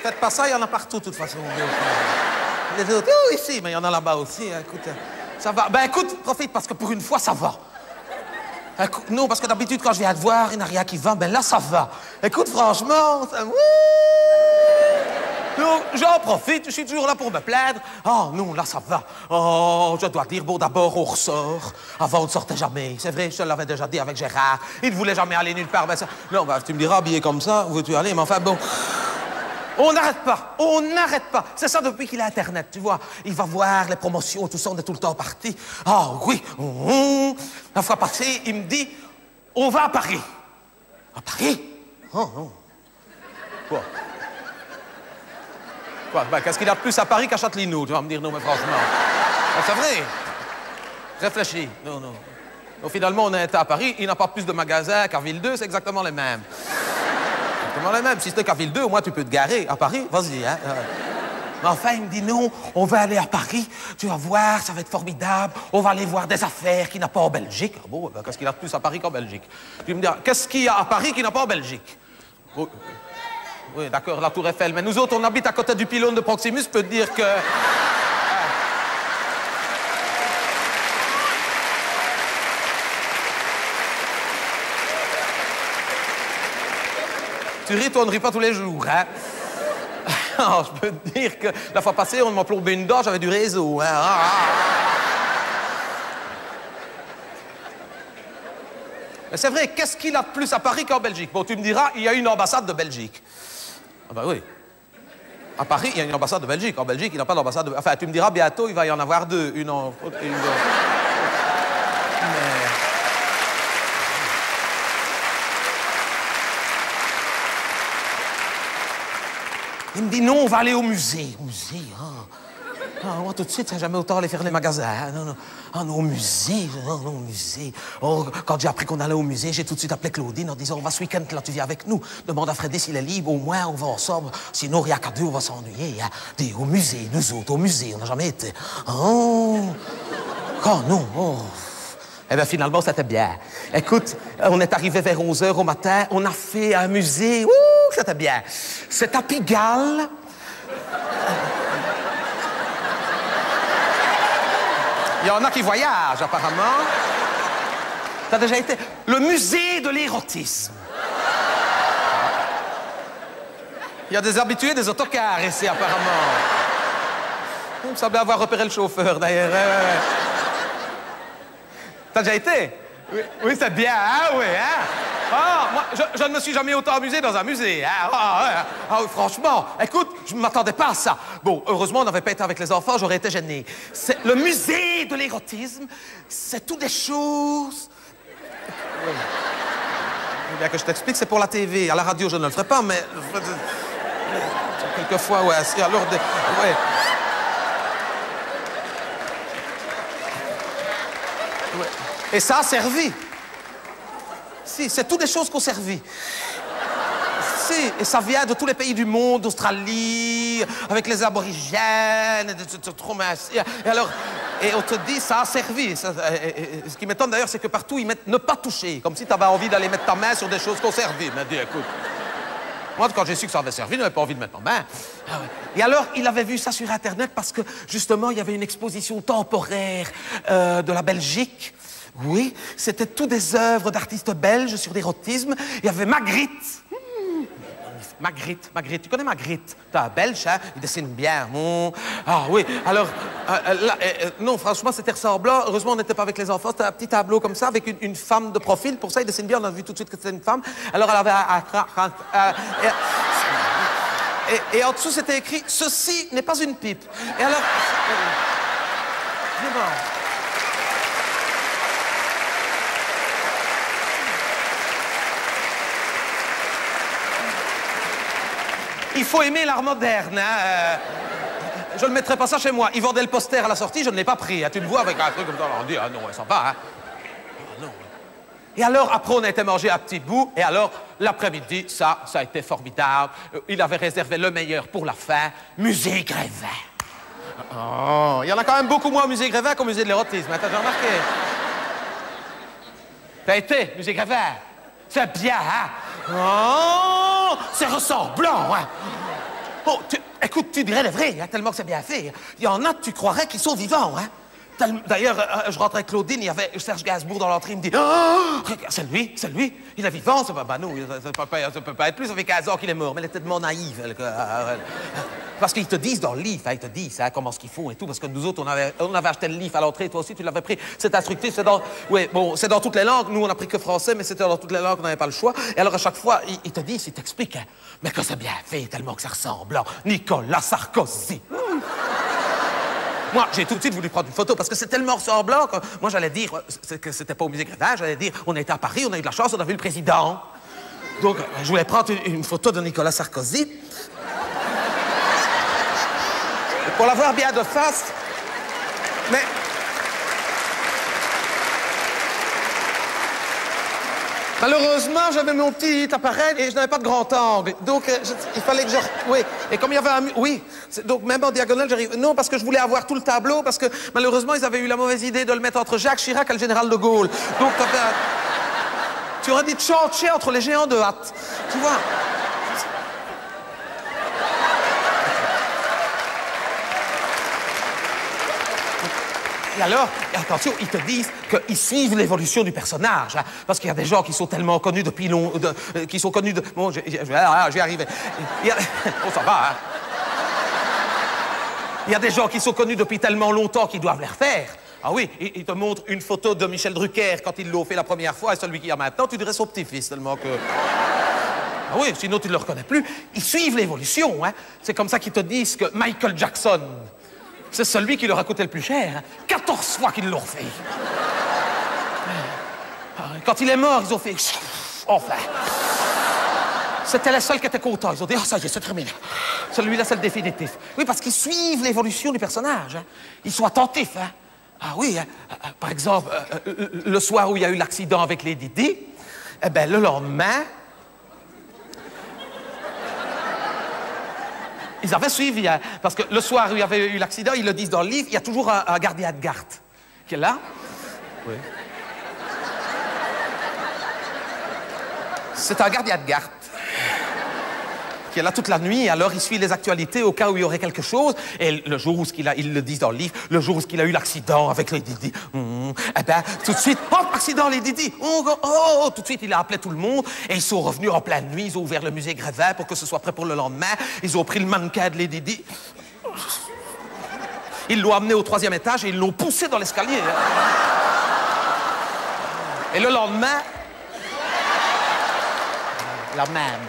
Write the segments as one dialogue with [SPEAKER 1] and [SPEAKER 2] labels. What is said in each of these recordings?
[SPEAKER 1] Faites pas ça, il y en a partout, de toute façon. Les autres, oh, ici, mais il y en a là-bas aussi. Hein, écoute, ça va. Ben écoute, profite, parce que pour une fois, ça va. Écoute, non, parce que d'habitude, quand je viens te voir, il n'y a rien qui va. Ben là, ça va. Écoute, franchement, ça... Donc, j'en profite, je suis toujours là pour me plaindre. Oh non, là, ça va. Oh, je dois dire, bon, d'abord, on ressort. Avant, on ne sortait jamais. C'est vrai, je te l'avais déjà dit avec Gérard. Il ne voulait jamais aller nulle part. Ben, ça... Non, ben, tu me diras, habillé comme ça, où veux-tu aller? Mais enfin, bon... On n'arrête pas, on n'arrête pas. C'est ça depuis qu'il a Internet, tu vois. Il va voir les promotions, tout ça, on est tout le temps parti. Ah oui, la fois passée, il me dit, on va à Paris. À Paris? Oh non. Quoi? Quoi? Ben, qu'est-ce qu'il a de plus à Paris qu'à Châtelineau? Tu vas me dire, non, mais franchement. Ben, c'est vrai. Réfléchis. Non, non. Donc, finalement, on a été à Paris, il n'a pas plus de magasins qu'à Ville 2, c'est exactement les mêmes. Exactement les mêmes. Si c'était qu'à Ville 2, au moins, tu peux te garer. À Paris, vas-y, hein. Mais enfin, il me dit, non, on va aller à Paris, tu vas voir, ça va être formidable, on va aller voir des affaires qu'il n'a pas en Belgique. Ah bon, ben, qu'est-ce qu'il a de plus à Paris qu'en Belgique? Tu me dis, qu'est-ce qu'il y a à Paris qu'il n'a pas en Belgique? Oh, oui, d'accord, la Tour Eiffel. Mais nous autres, on habite à côté du pylône de Proximus, je peux te dire que... Tu ris, toi, on ne rit pas tous les jours, hein? Alors, je peux te dire que la fois passée, on m'a plombé une dent, j'avais du réseau, hein? Mais c'est vrai, qu'est-ce qu'il a de plus à Paris qu'en Belgique? Bon, tu me diras, il y a une ambassade de Belgique. Ah ben oui. À Paris, il y a une ambassade de Belgique. En Belgique, il n'y a pas d'ambassade de... Enfin, tu me diras, bientôt, il va y en avoir deux. Une en... Mais... Il me dit, non, on va aller au musée. Au musée, hein. Ah, moi, tout de suite, ça n'a jamais autant aller faire les magasins. Hein. Non, non. Ah, non, au musée. Non, non, au musée. Oh, quand j'ai appris qu'on allait au musée, j'ai tout de suite appelé Claudine en disant, on va ce week-end, là, tu viens avec nous. Demande à Freddy s'il est libre, au moins, on va ensemble. Sinon, rien qu'à deux, on va s'ennuyer. Hein. Dis, au musée, nous autres, au musée, on n'a jamais été. Oh, oh non, oh. Eh bien, finalement, c'était bien. Écoute, on est arrivé vers 11h au matin, on a fait un musée. Ouh, c'était bien. C'est à Pigalle. Il y en a qui voyagent, apparemment. T'as déjà été... Le musée de l'érotisme. Il y a des habitués des autocars ici, apparemment. Il me semblait avoir repéré le chauffeur, d'ailleurs. T'as déjà été? Oui, oui, c'est bien, hein, oui, hein? Ah, moi, je ne me suis jamais autant amusé dans un musée, hein? Ah, franchement, écoute, je ne m'attendais pas à ça. Bon, heureusement, on n'avait pas été avec les enfants, j'aurais été gêné. C'est le musée de l'érotisme, c'est toutes des choses... Oui. Eh bien que je t'explique, c'est pour la TV. À la radio, je ne le ferai pas, mais... Quelquefois, ouais, c'est alors des... Ouais. Ouais. Et ça a servi. Si, c'est toutes des choses qui ont servi. Si, et ça vient de tous les pays du monde, d'Australie, avec les aborigènes, trop mince. Et alors, et on te dit, ça a servi. Ça, et ce qui m'étonne d'ailleurs, c'est que partout, ils mettent ne pas toucher, comme si tu avais envie d'aller mettre ta main sur des choses qui ont servi. Mais dis, écoute, moi, quand j'ai su que ça avait servi, je n'avais pas envie de mettre ma main. Ah ouais. Et alors, il avait vu ça sur Internet parce que, justement, il y avait une exposition temporaire de la Belgique. Oui, c'était toutes des œuvres d'artistes belges sur l'érotisme. Il y avait Magritte. Magritte, tu connais Magritte? T'es un Belge, hein? Il dessine bien. Ah oui, alors, là, non, franchement, c'était ressemblant. Heureusement, on n'était pas avec les enfants. C'était un petit tableau comme ça, avec une femme de profil. Pour ça, il dessine bien. On a vu tout de suite que c'était une femme. Alors, elle avait et en dessous, c'était écrit « Ceci n'est pas une pipe ». Et alors... Il faut aimer l'art moderne, hein. Je ne mettrai pas ça chez moi. Ils vendaient le poster à la sortie, je ne l'ai pas pris. Hein. Tu me vois avec un truc comme ça, on dit, ah non, ça va, hein. Ah, non. Et alors, après, on a été manger à petit bout, et alors, l'après-midi, ça a été formidable. Il avait réservé le meilleur pour la fin, musée Grévin. Oh, il y en a quand même beaucoup moins au musée Grévin qu'au musée de l'érotisme, hein, t'as déjà remarqué? T'as été, musée Grévin? C'est bien, hein? Oh, c'est ressemblant, hein? Oh, écoute, tu dirais le vrai, hein, tellement que c'est bien fait. Il y en a, tu croirais qu'ils sont vivants, hein. D'ailleurs, je rentre avec Claudine, il y avait Serge Gainsbourg dans l'entrée, il me dit « Oh, c'est lui, il est vivant, c'est pas... Ben non, ça peut pas être plus, ça fait 15 ans qu'il est mort. » Mais elle est tellement naïve. Parce qu'ils te disent dans le livre, hein, ils te disent hein, comment ce qu'ils font et tout, parce que nous autres, on avait acheté le livre à l'entrée, toi aussi, tu l'avais pris. C'est instructif, c'est dans... Oui, bon, c'est dans toutes les langues. Nous, on a pris que français, mais c'était dans toutes les langues, on n'avait pas le choix. Et alors, à chaque fois, ils te disent, ils t'expliquent, hein, mais que c'est bien fait, tellement que ça ressemble. Alors, Nicolas Sarkozy. Moi, j'ai tout de suite voulu prendre une photo parce que c'est tellement ressemblant que moi, j'allais dire que c'était pas au musée Grévin, j'allais dire on était à Paris, on a eu de la chance, on a vu le président. Donc, je voulais prendre une photo de Nicolas Sarkozy. Pour l'avoir bien de face. Mais... Malheureusement, j'avais mon petit appareil et je n'avais pas de grand angle. Donc, il fallait que je... Oui. Et comme il y avait un... Oui. Donc, même en diagonale, j'arrive... Non, parce que je voulais avoir tout le tableau, parce que malheureusement, ils avaient eu la mauvaise idée de le mettre entre Jacques Chirac et le général de Gaulle. Donc, tu aurais dit de chanter entre les géants de hâte. Tu vois? Et alors, attention, ils te disent qu'ils suivent l'évolution du personnage. Hein, parce qu'il y a des gens qui sont tellement connus depuis qui sont connus de... Bon, j'y arrivais. Oh, ça va, hein. Il y a des gens qui sont connus depuis tellement longtemps qu'ils doivent les refaire. Ah oui, ils te montrent une photo de Michel Drucker quand ils l'ont fait la première fois et celui qui y a maintenant, tu dirais son petit-fils, tellement que... Ah oui, sinon tu ne le reconnais plus. Ils suivent l'évolution, hein. C'est comme ça qu'ils te disent que Michael Jackson... C'est celui qui leur a coûté le plus cher. Hein. 14 fois qu'ils l'ont refait. Quand il est mort, ils ont fait... Enfin. C'était les seuls qui étaient contents. Ils ont dit, oh, ça y est, c'est terminé. Celui-là, c'est le définitif. Oui, parce qu'ils suivent l'évolution du personnage. Hein. Ils sont attentifs. Hein. Ah oui, hein. Par exemple, le soir où il y a eu l'accident avec les Didi, eh bien, le lendemain... Ils avaient suivi, hein, parce que le soir où il y avait eu l'accident, ils le disent dans le livre, il y a toujours un gardien de garde qui est là. Oui. C'est un gardien de garde qui est là toute la nuit, alors il suit les actualités au cas où il y aurait quelque chose. Et le jour où ils le disent dans le livre, le jour où il a eu l'accident avec les Didi, eh ben, tout de suite, oh, accident, les Didi, tout de suite, il a appelé tout le monde et ils sont revenus en pleine nuit, ils ont ouvert le musée Grévin pour que ce soit prêt pour le lendemain, ils ont pris le mannequin de les Didi, ils l'ont amené au 3e étage et ils l'ont poussé dans l'escalier. Et le lendemain, la même.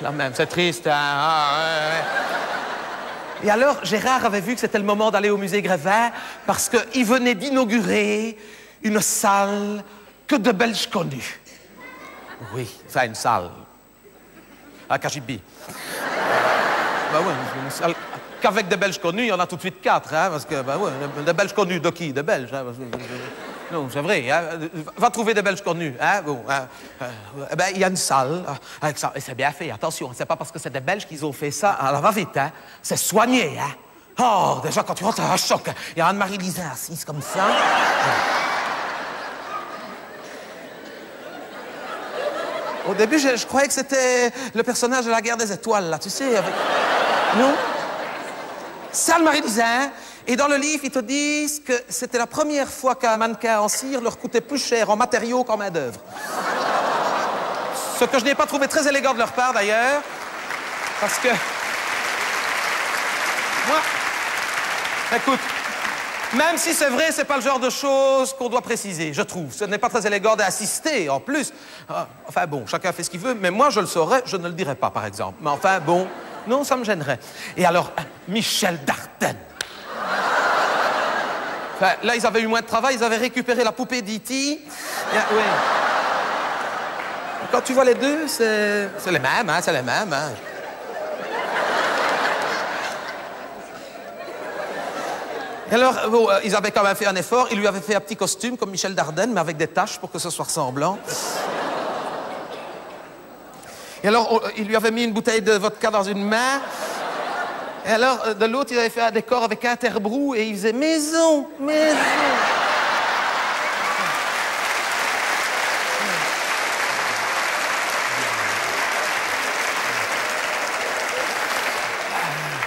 [SPEAKER 1] La même, c'est triste, hein? Ah, ouais. Et alors, Gérard avait vu que c'était le moment d'aller au musée Grévin parce qu'il venait d'inaugurer une salle que de Belges connus. Oui, enfin une salle. À Kajibi. Ben oui, une salle qu'avec des Belges connus, il y en a tout de suite 4, hein, parce que, ben oui, des Belges connus de qui? Des Belges, hein, parce que, non, c'est vrai, hein. Va trouver des Belges connus, hein, bon, eh ben, il y a une salle avec ça, et c'est bien fait, attention, c'est pas parce que c'est des Belges qu'ils ont fait ça à la va-vite, hein, c'est soigné, hein. Oh, déjà, quand tu rentres, c'est un choc, hein. Il y a Anne-Marie Lizin assise comme ça. Au début, je croyais que c'était le personnage de la guerre des étoiles, là, tu sais, avec... Non? C'est Anne-Marie Lizin. Et dans le livre, ils te disent que c'était la première fois qu'un mannequin en cire leur coûtait plus cher en matériaux qu'en main-d'œuvre. Ce que je n'ai pas trouvé très élégant de leur part, d'ailleurs, parce que... Moi... Écoute, même si c'est vrai, c'est pas le genre de choses qu'on doit préciser, je trouve. Ce n'est pas très élégant d'insister, en plus. Enfin bon, chacun fait ce qu'il veut, mais moi, je le saurais, je ne le dirais pas, par exemple. Mais enfin, bon, non, ça me gênerait. Et alors, Michel Dardenne. Enfin, là, ils avaient eu moins de travail, ils avaient récupéré la poupée d'E.T. Oui. Quand tu vois les deux, c'est les mêmes, hein, c'est les mêmes, hein. Et alors, bon, ils avaient quand même fait un effort, ils lui avaient fait un petit costume comme Michel Dardenne, mais avec des taches pour que ce soit ressemblant. Et alors, il lui avait mis une bouteille de vodka dans une main. Et alors, de l'autre, il avait fait un décor avec Interbrou et il faisait maison, maison.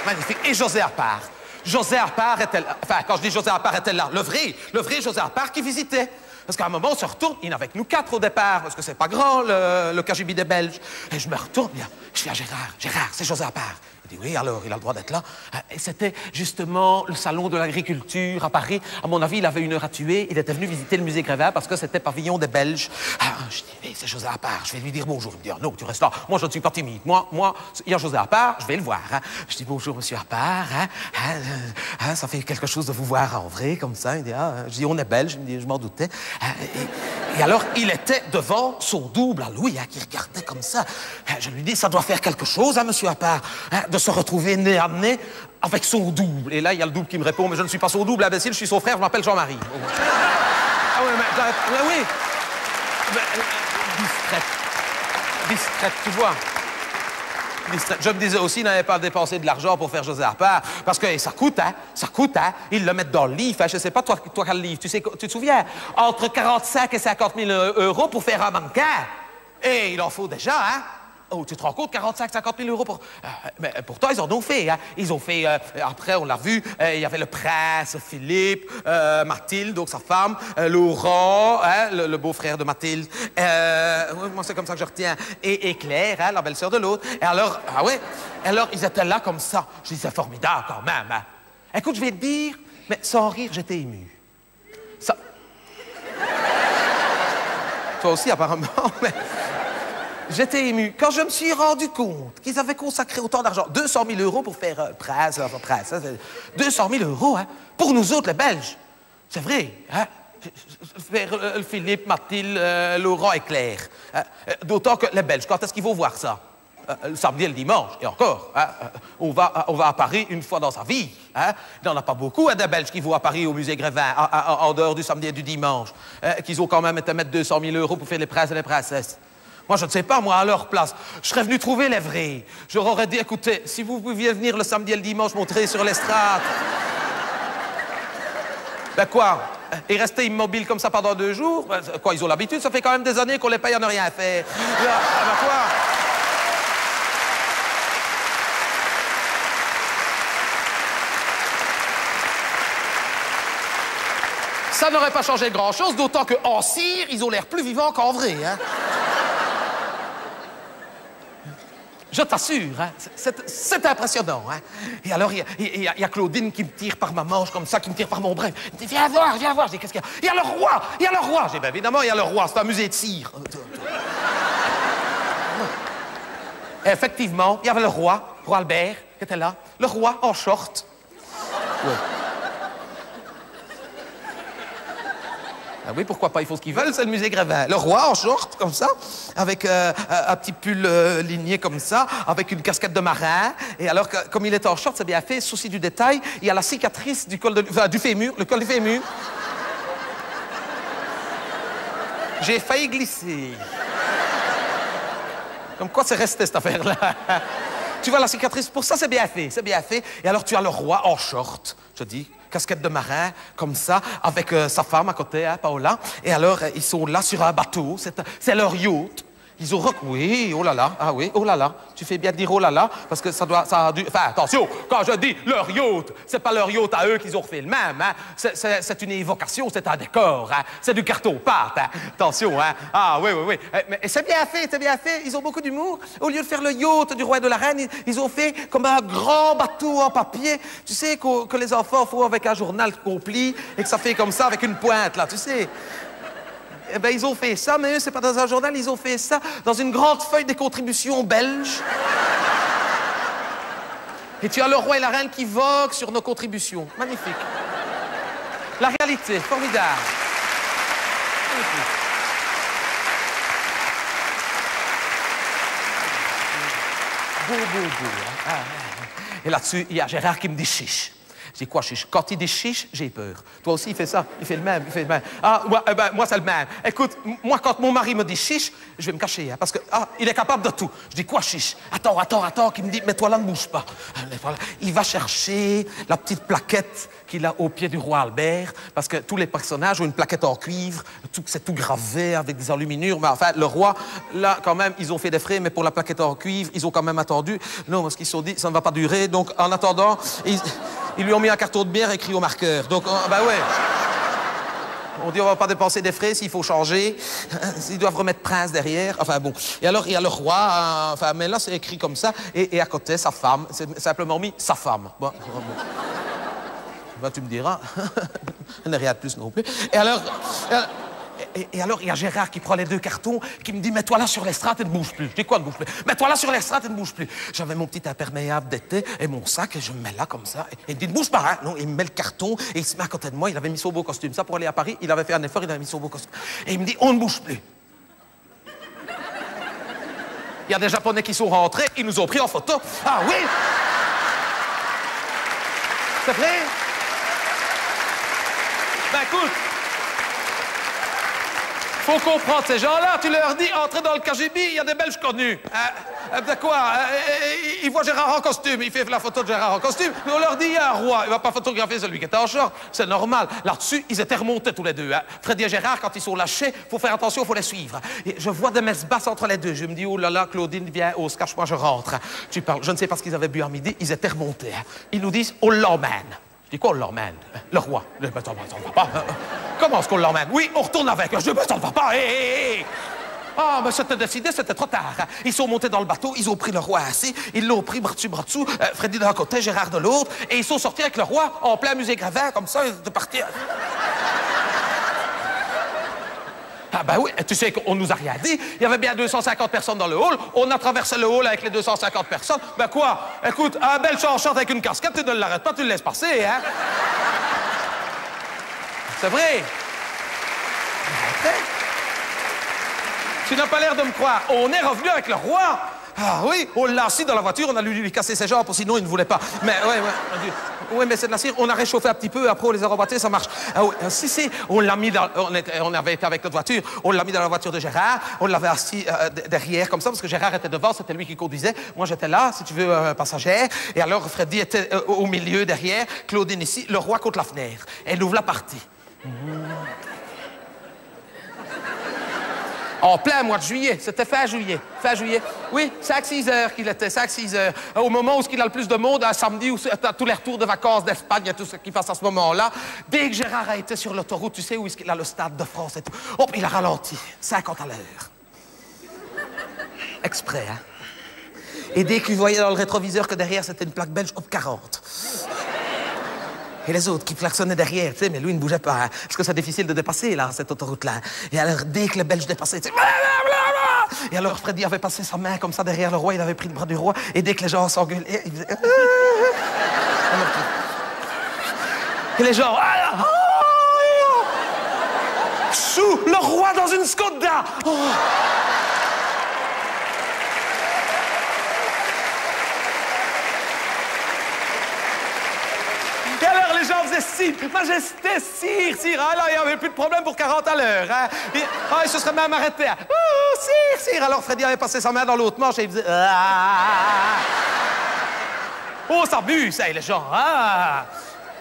[SPEAKER 1] Magnifique. Et José Appart. José Appart était là. Enfin, quand je dis José Appart était là, le vrai José Appart qui visitait. Parce qu'à un moment, on se retourne, il n'y en avait que nous 4 au départ, parce que c'est pas grand, le KGB des Belges. Et je me retourne, je dis à Gérard, c'est José Appart. Il dit oui, alors, il a le droit d'être là. Et c'était justement le salon de l'agriculture à Paris. À mon avis, il avait une heure à tuer. Il était venu visiter le musée Grévin parce que c'était pavillon des Belges. Je dis, hey, c'est José Appart, je vais lui dire bonjour. Il me dit, oh, non, tu restes là. Moi, je ne suis pas timide. Moi, il y a José Appart, je vais le voir. Je dis, bonjour, monsieur Appart. Ça fait quelque chose de vous voir en vrai, comme ça. Il dit, je dis, on est Belges. Il me dit, je m'en doutais. Et alors, il était devant son double à Louis, qui regardait comme ça. Je lui dis, ça doit faire quelque chose, monsieur Appart, de se retrouver nez à nez avec son double. Et là, il y a le double qui me répond, mais je ne suis pas son double, imbécile, je suis son frère, je m'appelle Jean-Marie. Ah oui, mais oui. Discrète, tu vois. Discrète. Je me disais aussi, il n'avait pas dépensé de l'argent pour faire José Appart, parce que ça coûte, Ils le mettent dans le livre, je ne sais pas, toi quel livre, tu te souviens, entre 45 et 50 000 euros pour faire un mannequin. Et il en faut déjà, Oh, tu te rends compte, 45 50 000 euros pour... mais pourtant, ils en ont fait, Ils ont fait... après, on l'a vu, il y avait le prince Philippe, Mathilde, donc sa femme, Laurent, le beau-frère de Mathilde. Moi, c'est comme ça que je retiens. Et Claire, la belle-sœur de l'autre. Et alors, alors, ils étaient là comme ça. Je dis, c'est formidable quand même, Écoute, je vais te dire, mais sans rire, j'étais ému. Ça... Toi aussi, apparemment, mais... J'étais ému. Quand je me suis rendu compte qu'ils avaient consacré autant d'argent, 200 000 euros pour faire Prince, 200 000 euros, pour nous autres, les Belges. C'est vrai, Faire Philippe, Mathilde, Laurent et Claire. D'autant que les Belges, quand est-ce qu'ils vont voir ça? Le samedi et le dimanche, et encore. On va à Paris une fois dans sa vie. Il n'y en a pas beaucoup, des Belges qui vont à Paris au musée Grévin, en dehors du samedi et du dimanche, qu'ils ont quand même été mettre 200 000 euros pour faire les princes et les princesses. Moi, je ne sais pas, moi, à leur place, je serais venu trouver les vrais. Je leur aurais dit, écoutez, si vous pouviez venir le samedi et le dimanche montrer sur l'estrade... Ben quoi? Et rester immobile comme ça pendant 2 jours? Ben, quoi, ils ont l'habitude, ça fait quand même des années qu'on les paye à ne rien faire. Ben quoi? Ça n'aurait pas changé grand-chose, d'autant qu'en cire, ils ont l'air plus vivants qu'en vrai, Je t'assure, c'est impressionnant, Et alors, il y a Claudine qui me tire par ma manche comme ça, qui me tire par mon bras. Elle me dit, viens voir. Je dis, qu'est-ce qu'il y a? Il y a le roi. J'ai dit, ben évidemment, il y a le roi, c'est un musée de cire. Et effectivement, il y avait le roi Albert, qui était là. Le roi en short. Ouais. Ah oui, pourquoi pas, ils font ce qu'ils veulent, c'est le musée Grévin. Le roi en short, comme ça, avec un petit pull ligné comme ça, avec une casquette de marin. Et alors, comme il est en short, c'est bien fait, souci du détail, il y a la cicatrice du du fémur, le col du fémur. J'ai failli glisser. Comme quoi, c'est resté, cette affaire-là. Tu vois la cicatrice, pour ça, c'est bien fait, Et alors, tu as le roi en short, je dis, casquette de marin, comme ça, avec sa femme à côté, Paola. Et alors, ils sont là sur un bateau, c'est leur yacht. Ils ont oui, oh là là, tu fais bien de dire oh là là, parce que ça a dû... Enfin, attention, quand je dis leur yacht, c'est pas leur yacht à eux qu'ils ont refait le même, c'est une évocation, c'est un décor, c'est du carton-pâte, Attention, Ah oui. Mais c'est bien fait, ils ont beaucoup d'humour. Au lieu de faire le yacht du roi et de la reine, ils ont fait comme un grand bateau en papier, tu sais, que les enfants font avec un journal qu'on plie et que ça fait comme ça avec une pointe, là, tu sais. Eh bien, ils ont fait ça, mais eux, c'est pas dans un journal, ils ont fait ça dans une grande feuille des contributions belges. Et tu as le roi et la reine qui voguent sur nos contributions. Magnifique. La réalité, formidable. Magnifique. Beau. Et là-dessus, il y a Gérard qui me dit chiche. Je dis, quoi, chiche? Quand il dit chiche, j'ai peur. Toi aussi, il fait ça. Il fait le même, il fait le même. Ah, moi c'est le même. Écoute, moi, quand mon mari me dit chiche, je vais me cacher, hein, parce que, il est capable de tout. Je dis, quoi, chiche? Attends, qu'il me dit, mets-toi là, ne bouge pas. Il va chercher la petite plaquette qu'il a au pied du roi Albert, parce que tous les personnages ont une plaquette en cuivre, c'est tout gravé avec des enluminures, mais enfin, le roi, là, quand même, ils ont fait des frais, mais pour la plaquette en cuivre, ils ont quand même attendu. Non, parce qu'ils se sont dit, ça ne va pas durer, donc en attendant, ils lui ont mis un carton de bière écrit au marqueur. Donc, ben ouais. On dit, on va pas dépenser des frais s'il faut changer. Ils doivent remettre Prince derrière. Enfin, bon. Et alors, il y a le roi, enfin, mais là, c'est écrit comme ça. Et à côté, sa femme. C'est simplement mis sa femme. Bon. Ben, tu me diras. Il n'y a rien de plus non plus. Et alors, il y a Gérard qui prend les 2 cartons, qui me dit, mets-toi là sur l'estrade et ne bouge plus. Je dis, quoi, ne bouge plus? Mets-toi là sur l'estrade et ne bouge plus. J'avais mon petit imperméable d'été et mon sac, et je me mets là comme ça. Et il me dit, ne bouge pas, hein? Non, il me met le carton, et il se met à côté de moi. Il avait mis son beau costume. Ça, pour aller à Paris, il avait fait un effort, il avait mis son beau costume. Et il me dit, on ne bouge plus. Il y a des Japonais qui sont rentrés, ils nous ont pris en photo. Ah oui? C'est vrai? Ben écoute, faut comprendre ces gens-là. Tu leur dis, entrez dans le KGB, il y a des Belges connus. De quoi? Ils voient Gérard en costume, il fait la photo de Gérard en costume. Mais on leur dit, il y a un roi, il va pas photographier celui qui était en short. C'est normal. Là-dessus, ils étaient remontés tous les deux. Hein. Freddy et Gérard, quand ils sont lâchés, faut faire attention, faut les suivre. Et je vois des messes basses entre les deux. Je me dis, oh là là, Claudine, viens, oh, se cache-moi, je rentre. Tu parles. Je ne sais pas ce qu'ils avaient bu à midi, ils étaient remontés. Hein. Ils nous disent, on l'emmène. Je dis, quoi, on l'emmène? Le roi. Je dis, ben, ça ne va pas. Comment est-ce qu'on l'emmène? Oui, on retourne avec. Je dis, ben, ça ne va pas. Hé. Ah, mais c'était décidé, c'était trop tard. Ils sont montés dans le bateau, ils ont pris le roi assis, ils l'ont pris bras dessous, Freddy d'un côté, Gérard de l'autre, et ils sont sortis avec le roi en plein musée Grévin, comme ça, de partir. Ah ben oui, tu sais qu'on nous a rien dit. Il y avait bien 250 personnes dans le hall. On a traversé le hall avec les 250 personnes. Ben quoi? Écoute, un bel chante avec une casquette, tu ne l'arrêtes pas, tu le laisses passer, hein? C'est vrai. Tu n'as pas l'air de me croire. On est revenu avec le roi. Ah oui, on l'a assis dans la voiture, on a lui casser ses jambes, sinon il ne voulait pas. Mais ouais, mais c'est de la cire. On a réchauffé un petit peu, après on les a rebattés, ça marche. Ah, oui, si, on l'a mis dans... On avait été avec notre voiture, on l'a mis dans la voiture de Gérard, on l'avait assis derrière comme ça, parce que Gérard était devant, c'était lui qui conduisait. Moi j'étais là, si tu veux, passagère. Et alors Freddy était au milieu, derrière, Claudine ici, le roi contre la fenêtre. Elle ouvre la partie. En plein mois de juillet, c'était fin juillet. Oui, 5-6 heures qu'il était, 5-6 heures. Au moment où il a le plus de monde, un samedi, où tous les retours de vacances d'Espagne et tout ce qu'il passe à ce moment-là, dès que Gérard a été sur l'autoroute, tu sais où il a le Stade de France et tout, hop, il a ralenti, 50 à l'heure. Exprès, hein. Et dès qu'il voyait dans le rétroviseur que derrière, c'était une plaque belge, hop, 40. Et les autres qui klaxonnaient derrière, tu sais, mais lui, il ne bougeait pas, hein, parce que c'est difficile de dépasser, là, cette autoroute-là. Et alors, dès que les Belges dépassaient, tu sais, et alors, Freddy avait passé sa main comme ça derrière le roi, il avait pris le bras du roi, et dès que les gens s'engueulaient, il faisait... Et les gens... Chou, le roi dans une Skoda. Et alors, les gens faisaient signe, majesté, sire. Ah là, il n'y avait plus de problème pour 40 à l'heure. Hein. Il se serait même arrêté. Hein. Oh, sire. Alors, Freddy avait passé sa main dans l'autre manche et il faisait... Oh, ça s'amuse, hein, les gens.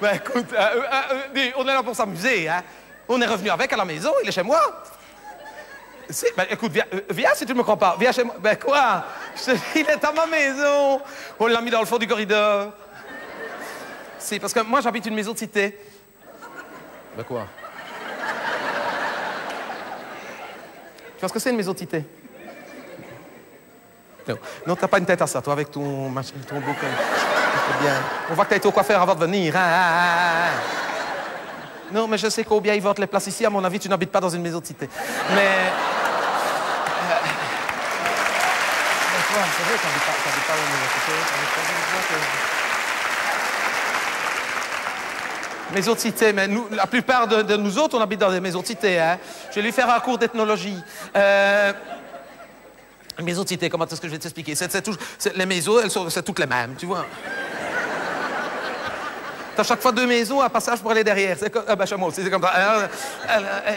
[SPEAKER 1] Ben, écoute, on est là pour s'amuser. Hein. On est revenu avec à la maison, il est chez moi. Si, ben, écoute, viens si tu ne me crois pas. Viens chez moi. Ben, quoi? Il est à ma maison. On l'a mis dans le fond du corridor. Si, parce que moi, j'habite une maison de cité. Ben quoi? Tu vois ce que c'est une maison de cité? Non, t'as pas une tête à ça, toi, avec ton bouquin. Bien. On voit que t'as été au coiffeur avant de venir. Non, mais je sais combien ils vendent les places ici. À mon avis, tu n'habites pas dans une maison de cité. Mais... c'est vrai, t'habites pas dans une maison de cité. Maison de cité, mais nous, la plupart de nous autres, on habite dans des maisons de cité. Hein. Je vais lui faire un cours d'ethnologie. Une maison de cité, comment est-ce que je vais t'expliquer? Les maisons, c'est toutes les mêmes, tu vois. T'as chaque fois 2 maisons, un passage pour aller derrière. C'est comme... Ah ben, chez moi aussi, c'est comme ça.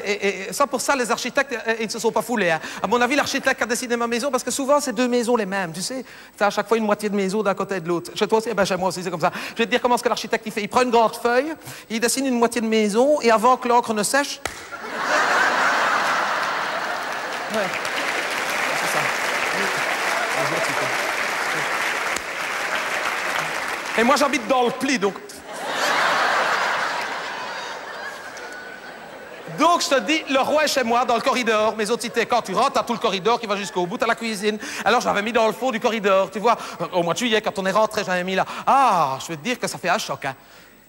[SPEAKER 1] Et ça, pour ça, les architectes, ils ne se sont pas foulés. Hein. À mon avis, l'architecte a dessiné ma maison parce que souvent, c'est 2 maisons les mêmes, tu sais. T'as à chaque fois une moitié de maison d'un côté et de l'autre. Chez toi aussi? Eh ben, chez moi aussi, c'est comme ça. Je vais te dire comment est-ce que l'architecte, il fait. Il prend une grande feuille, il dessine une moitié de maison, et avant que l'encre ne sèche... Ouais. C'est ça. Et moi, j'habite dans le pli, donc... Donc, je te dis, le roi est chez moi, dans le corridor. Mes autres cités, quand tu rentres, t'as tout le corridor qui va jusqu'au bout, t'as la cuisine. Alors, je l'avais mis dans le fond du corridor, tu vois. Au mois de juillet, quand on est rentré, j'avais mis là. Ah, je veux te dire que ça fait un choc, hein.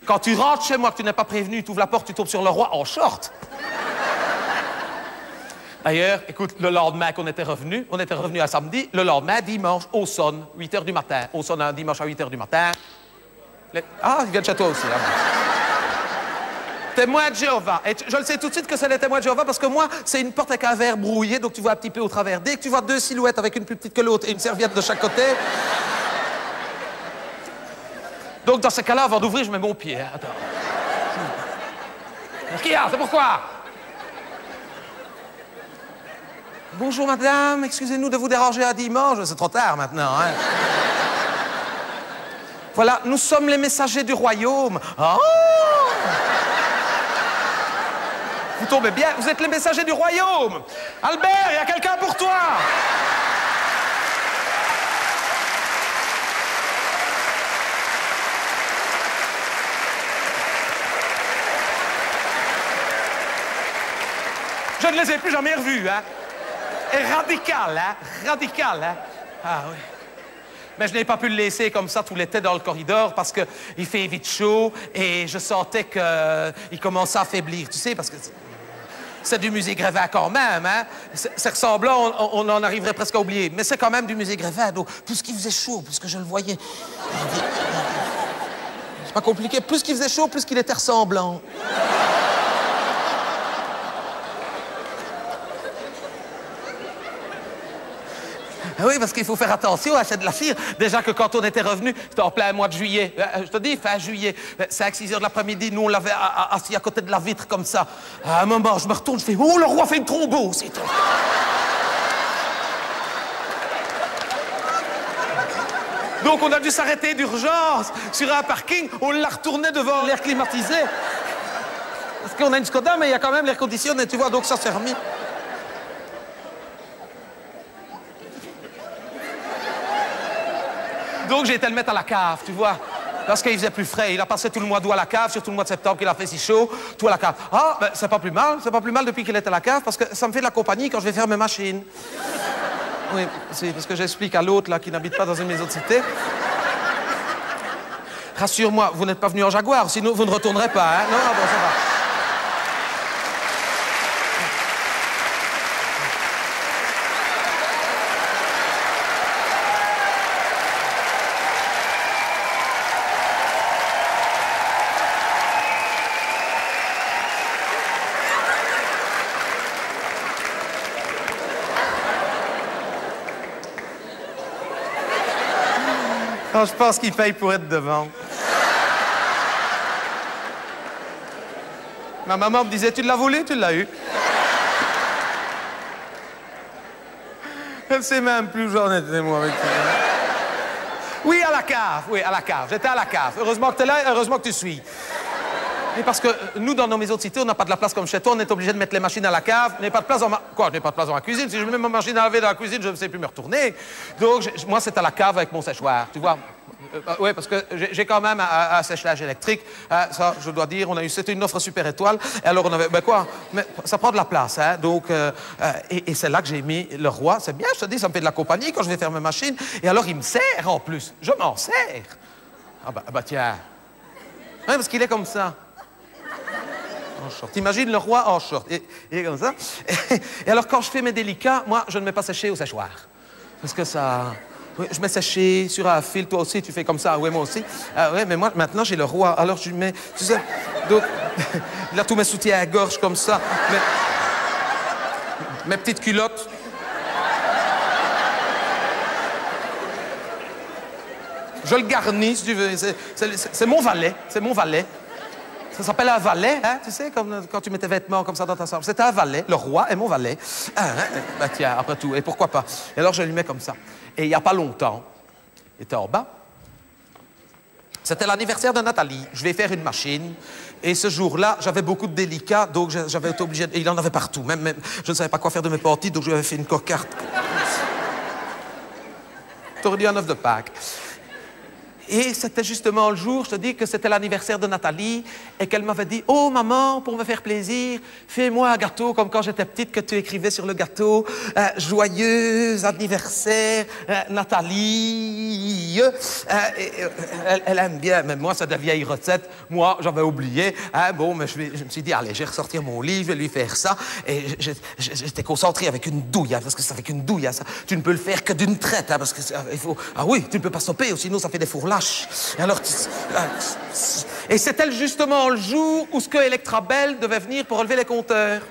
[SPEAKER 1] Quand tu rentres chez moi, que tu n'es pas prévenu, tu ouvres la porte, tu tombes sur le roi en short. D'ailleurs, écoute, le lendemain qu'on était revenu un samedi, le lendemain, dimanche, au sonne, 8 h du matin. Au sonne un dimanche à 8 h du matin. Ah, il vient de chez toi aussi, là. Témoin de Jéhovah. Et je le sais tout de suite que c'est les témoins de Jéhovah parce que moi, c'est une porte avec un verre brouillé, donc tu vois un petit peu au travers. Dès que tu vois 2 silhouettes avec une plus petite que l'autre et une serviette de chaque côté... Donc, dans ces cas-là, avant d'ouvrir, je mets mon pied. Hein. Attends. Qu'est-ce qu'il y a? C'est pourquoi? Bonjour, madame. Excusez-nous de vous déranger à dimanche. C'est trop tard, maintenant. Hein. Voilà, nous sommes les messagers du royaume. Oh! Vous tombez bien, vous êtes les messagers du royaume. Albert, il y a quelqu'un pour toi. Je ne les ai plus jamais revus, hein. Et radical, hein. Radical, hein. Ah oui. Mais je n'ai pas pu le laisser comme ça tout l'été dans le corridor parce qu'il fait vite chaud et je sentais qu'il commençait à faiblir, tu sais, parce que c'est du musée Grévin quand même, hein. C'est ressemblant, on en arriverait presque à oublier, mais c'est quand même du musée Grévin, donc plus qu'il faisait chaud, plus que je le voyais... C'est pas compliqué, plus qu'il faisait chaud, plus qu'il était ressemblant. Oui, parce qu'il faut faire attention, hein, c'est de la cire. Déjà que quand on était revenu, c'était en plein mois de juillet. Je te dis, fin juillet, 5-6 heures de l'après-midi, nous, on l'avait assis à côté de la vitre, comme ça. À un moment, je me retourne, je fais « Oh, le roi fait une thrombose !» Donc, on a dû s'arrêter d'urgence sur un parking. On l'a retourné devant l'air climatisé. Parce qu'on a une Skoda, mais il y a quand même l'air conditionné, tu vois, donc ça s'est remis. Donc, j'ai été le mettre à la cave, tu vois, parce qu'il faisait plus frais. Il a passé tout le mois d'août à la cave, surtout le mois de septembre, qu'il a fait si chaud, tout à la cave. Ah, ben, c'est pas plus mal depuis qu'il était à la cave, parce que ça me fait de la compagnie quand je vais faire mes machines. Oui, c'est parce que j'explique à l'autre, là, qui n'habite pas dans une maison de cité. Rassure-moi, vous n'êtes pas venu en Jaguar, sinon vous ne retournerez pas, hein. Non, bon, ça va. Non, je pense qu'il paye pour être devant. Ma maman me disait, tu l'as voulu, tu l'as eu. Elle sait même plus où j'en étais, moi, avec ça. Oui, à la cave, oui, à la cave. J'étais à la cave. Heureusement que tu es là, heureusement que tu suis. Et parce que nous, dans nos maisons de cité, on n'a pas de la place comme chez toi, on est obligé de mettre les machines à la cave. Je n'ai pas de place dans ma... Quoi, je n'ai pas de place dans ma cuisine. Si je mets ma machine à laver dans la cuisine, je ne sais plus me retourner. Donc, moi, c'est à la cave avec mon séchoir, tu vois. Oui, parce que j'ai quand même un séchage électrique. Ça, je dois dire, c'était une offre super étoile. Et alors, on avait... Ben quoi, mais ça prend de la place, hein. Donc, et c'est là que j'ai mis le roi. C'est bien, je te dis, ça me fait de la compagnie quand je vais faire mes machines. Et alors, il me sert en plus. Je m'en sers. Ah bah tiens. Oui, parce qu'il est comme ça. En short. T'imagines le roi en short. Il est comme ça. Et alors, quand je fais mes délicats, moi, je ne mets pas sécher au séchoir. Parce que ça... Oui, je mets sécher sur un fil. Toi aussi, tu fais comme ça. Oui, moi aussi. Oui, mais moi, maintenant, j'ai le roi. Alors, je mets... Tu sais... Donc, là, tous mes soutiens à gorge comme ça. Mes petites culottes. Je le garnis, si tu veux. C'est mon valet. C'est mon valet. Ça s'appelle un valet, hein, tu sais, comme quand tu mets tes vêtements comme ça dans ta chambre. C'est un valet. Le roi est mon valet. Ah, hein? Ben tiens, après tout, et pourquoi pas? Et alors, je lui mets comme ça. Et il n'y a pas longtemps, il était en bas. C'était l'anniversaire de Nathalie. Je vais faire une machine. Et ce jour-là, j'avais beaucoup de délicats, donc j'avais été obligé... Et il en avait partout. Même, je ne savais pas quoi faire de mes parties, donc je lui avais fait une cocarde. T'aurais dit un œuf de Pâques. Et c'était justement le jour, je te dis, que c'était l'anniversaire de Nathalie et qu'elle m'avait dit « Oh, maman, pour me faire plaisir, fais-moi un gâteau comme quand j'étais petite que tu écrivais sur le gâteau. Joyeux anniversaire, Nathalie. » Elle aime bien, mais moi, c'est des vieilles recettes. Moi, j'avais oublié. Hein, bon, mais je me suis dit « Allez, je vais ressortir mon livre, je vais lui faire ça. » Et j'étais concentré avec une douille, hein, parce que c'est avec une douille, hein, ça. Tu ne peux le faire que d'une traite, hein, parce que il faut... Ah oui, tu ne peux pas stopper, sinon ça fait des fourlages. Et alors, et c'était justement le jour où ce que Electra Bell devait venir pour relever les compteurs.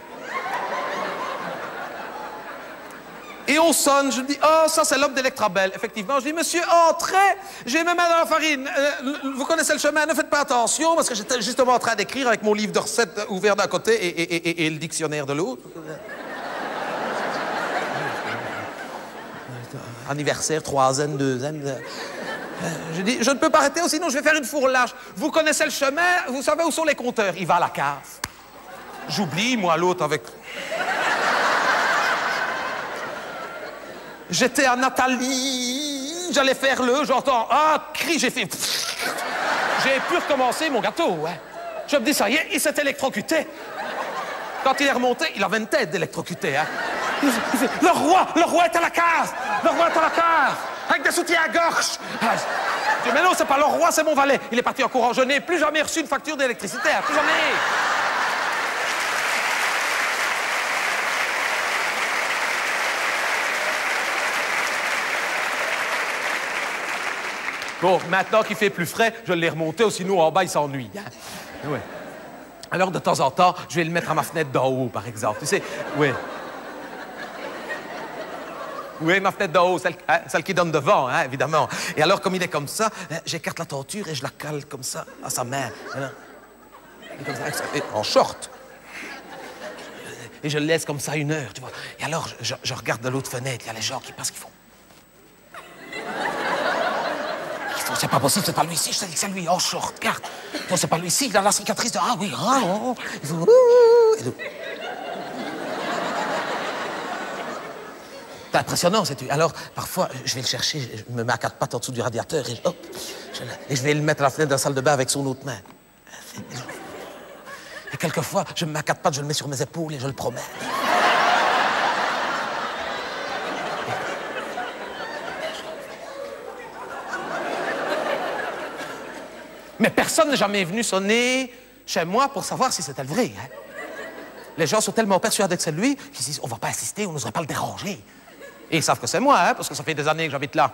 [SPEAKER 1] Et on sonne, je dis, oh, ça c'est l'homme d'Electra Bell. Effectivement, je dis, monsieur, entrez, j'ai mes mains dans la farine. Vous connaissez le chemin, ne faites pas attention, parce que j'étais justement en train d'écrire avec mon livre de recettes ouvert d'un côté et le dictionnaire de l'autre. Anniversaire, 3e, 2e... Je dis, je ne peux pas arrêter, sinon je vais faire une fourlage. Vous connaissez le chemin, vous savez où sont les compteurs. Il va à la cave. J'oublie, moi, l'autre avec... J'étais à Nathalie, j'allais faire j'entends un cri, j'ai fait... J'ai pu recommencer mon gâteau, hein. Je me dis, ça y est, il s'est électrocuté. Quand il est remonté, il avait une tête d'électrocuté, hein. Il fait, le roi est à la cave, le roi est à la cave. Avec des soutiens à gorge. Je dis, mais non, c'est pas le roi, c'est mon valet. Il est parti en courant. Je n'ai plus jamais reçu une facture d'électricité. Plus jamais. Bon, maintenant qu'il fait plus frais, je l'ai remonté, sinon en bas, il s'ennuie. Hein? Ouais. Alors, de temps en temps, je vais le mettre à ma fenêtre d'en haut, par exemple. Tu sais, oui. Oui, ma fenêtre d'en haut, celle qui donne devant, hein, évidemment. Et alors, comme il est comme ça, j'écarte la tenture et je la cale comme ça à sa main. Et comme ça, en short. Et je le laisse comme ça 1 heure, tu vois. Et alors, je regarde de l'autre fenêtre, il y a les gens qui passent, qui font... C'est pas possible, c'est pas lui ici, je te dis que c'est lui, en short, regarde. Non, c'est pas lui ici, il a la cicatrice de... Ah oui, Ils font... C'est impressionnant, sais-tu. Alors, parfois, je vais le chercher, je me mets à 4 pattes en dessous du radiateur et hop, je vais le mettre à la fenêtre de la salle de bain avec son autre main. Et quelquefois, je me mets à 4 pattes, je le mets sur mes épaules et je le promène. Mais personne n'est jamais venu sonner chez moi pour savoir si c'était le vrai. Hein? Les gens sont tellement persuadés que c'est lui qu'ils disent, on va pas insister, on n'oserait pas le déranger. Et ils savent que c'est moi, hein, parce que ça fait des années que j'habite là.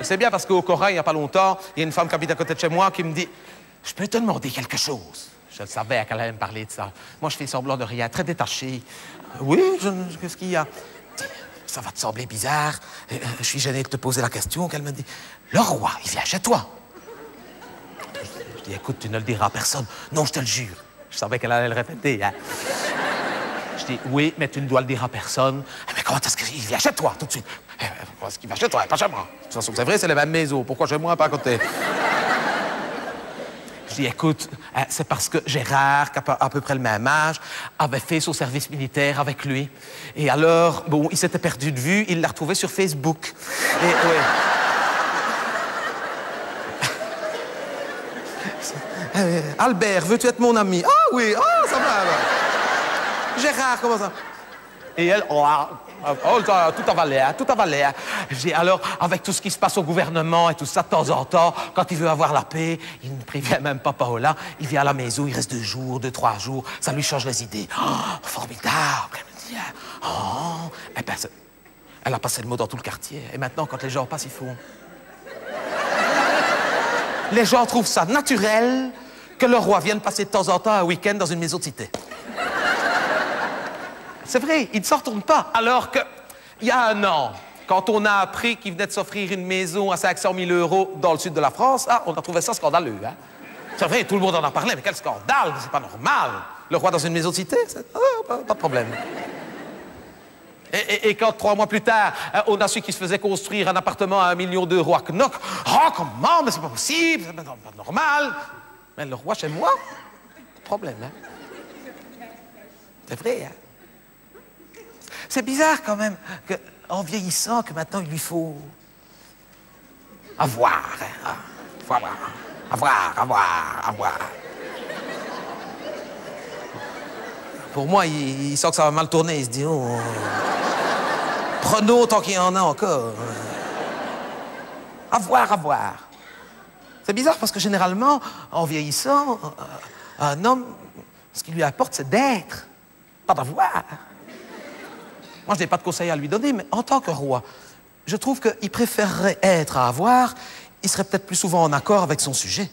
[SPEAKER 1] Et c'est bien parce qu'au Corin, il n'y a pas longtemps, il y a une femme qui habite à côté de chez moi qui me dit « Je peux te demander quelque chose ?» Je le savais qu'elle allait me parler de ça. Moi, je fais semblant de rien, très détaché. « Oui, qu'est-ce qu'il y a ?»« Ça va te sembler bizarre. Je suis gêné de te poser la question. » Qu'elle me dit « Le roi, il vient chez toi. » Je dis « Écoute, tu ne le diras à personne. »« Non, je te le jure. » Je savais qu'elle allait le répéter, hein. Je dis, oui, mais tu ne dois le dire à personne. Mais comment est-ce qu'il vient chez toi, tout de suite? Comment est-ce qu'il vient chez toi, pas chez moi? De toute façon, c'est vrai, c'est les mêmes maisons. Pourquoi chez moi, pas à côté? Je dis, écoute, c'est parce que Gérard, qui a à peu près le même âge, avait fait son service militaire avec lui. Et alors, bon, il s'était perdu de vue, il l'a retrouvé sur Facebook. Et, ouais. Albert, veux-tu être mon ami? Ah oui, ça va. Gérard, comment ça? Et elle, tout avalé, hein, tout avalé. Hein. Je dis, alors, avec tout ce qui se passe au gouvernement et tout ça, de temps en temps, quand il veut avoir la paix, il ne prévient même pas Paola, il vient à la maison, il reste 2 jours, 2, 3 jours, ça lui change les idées. Oh, formidable! Elle me dit, oh, eh ben, elle a passé le mot dans tout le quartier. Et maintenant, quand les gens passent, ils font... Les gens trouvent ça naturel que le roi vienne passer de temps en temps un week-end dans une maison de cité. C'est vrai, il ne s'en retourne pas. Alors que, il y a 1 an, quand on a appris qu'il venait de s'offrir une maison à 500 000 € dans le sud de la France, on a trouvé ça scandaleux. Hein? C'est vrai, tout le monde en a parlé, mais quel scandale, c'est pas normal. Le roi dans une maison de cité, pas de problème. Et quand 3 mois plus tard, on a su qu'il se faisait construire un appartement à 1 million d'euros à Knock, oh comment, mais c'est pas possible, c'est pas normal. Mais le roi chez moi, pas de problème. Hein? C'est vrai, hein? C'est bizarre quand même, en vieillissant, que maintenant il lui faut avoir. Hein? Faut avoir. Pour moi, il sent que ça va mal tourner. Il se dit, oh, prenons tant qu'il y en a encore. Avoir. C'est bizarre parce que généralement, en vieillissant, un homme, ce qu'il lui apporte, c'est d'être, pas d'avoir. Moi, je n'ai pas de conseils à lui donner, mais en tant que roi, je trouve qu'il préférerait être à avoir. Il serait peut-être plus souvent en accord avec son sujet.